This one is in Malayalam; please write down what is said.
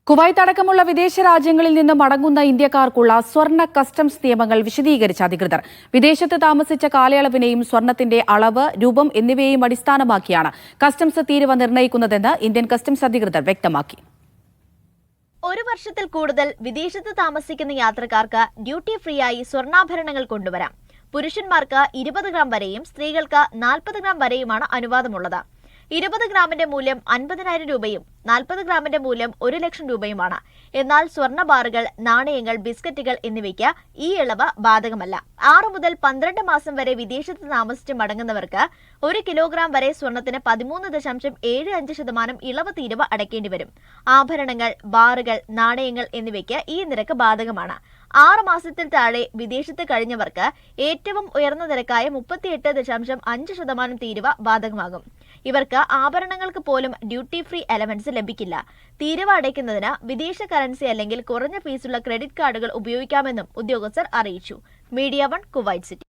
കുവൈത്ത് അടക്കമുള്ള വിദേശ രാജ്യങ്ങളിൽ നിന്ന് മടങ്ങുന്ന ഇന്ത്യക്കാർക്കുള്ള സ്വർണ്ണ കസ്റ്റംസ് നിയമങ്ങൾ വിശദീകരിച്ച അധികൃതർ വിദേശത്ത് താമസിച്ച കാലയളവിനെയും സ്വർണത്തിന്റെ അളവ്, രൂപം എന്നിവയെയും അടിസ്ഥാനമാക്കിയാണ് കസ്റ്റംസ് തീരുവ നിർണ്ണയിക്കുന്നതെന്ന് ഇന്ത്യൻ കസ്റ്റംസ് അധികൃതർ വ്യക്തമാക്കി. ഒരു വർഷത്തിൽ കൂടുതൽ വിദേശത്ത് താമസിക്കുന്ന യാത്രക്കാർക്ക് ഡ്യൂട്ടി ഫ്രീ ആയി സ്വർണ്ണാഭരണങ്ങൾ കൊണ്ടുവരാം. പുരുഷന്മാർക്ക് 20 ഗ്രാം വരെയും സ്ത്രീകൾക്ക് 40 ഗ്രാം വരെയുമാണ് അനുവാദമുള്ളത്. 20 ഗ്രാമിന്റെ മൂല്യം 50,000 രൂപയും 40 ഗ്രാമിന്റെ മൂല്യം 1 ലക്ഷം രൂപയുമാണ്. എന്നാൽ സ്വർണ്ണ ബാറുകൾ, നാണയങ്ങൾ, ബിസ്ക്കറ്റുകൾ എന്നിവയ്ക്ക് ഈ ഇളവ് ബാധകമല്ല. 6 മുതൽ 12 മാസം വരെ വിദേശത്ത് താമസിച്ച് മടങ്ങുന്നവർക്ക് 1 കിലോഗ്രാം വരെ സ്വർണത്തിന് 13.75% ഇളവ് തീരുവ അടയ്ക്കേണ്ടി വരും. ആഭരണങ്ങൾ, ബാറുകൾ, നാണയങ്ങൾ എന്നിവയ്ക്ക് ഈ നിരക്ക് ബാധകമാണ്. 6 മാസത്തിൽ താഴെ വിദേശത്ത് കഴിഞ്ഞവർക്ക് ഏറ്റവും ഉയർന്ന നിരക്കായ 38.5% തീരുവ ബാധകമാകും. ഇവർക്ക് ആഭരണങ്ങൾക്ക് പോലും ഡ്യൂട്ടി ഫ്രീ എലവൻസ് ലഭിക്കില്ല. തീരുവ അടയ്ക്കുന്നതിന് വിദേശ കറൻസി അല്ലെങ്കിൽ കുറഞ്ഞ ഫീസുള്ള ക്രെഡിറ്റ് കാർഡുകൾ ഉപയോഗിക്കാമെന്നും ഉദ്യോഗസ്ഥർ അറിയിച്ചു. Media 1 Kuwait city.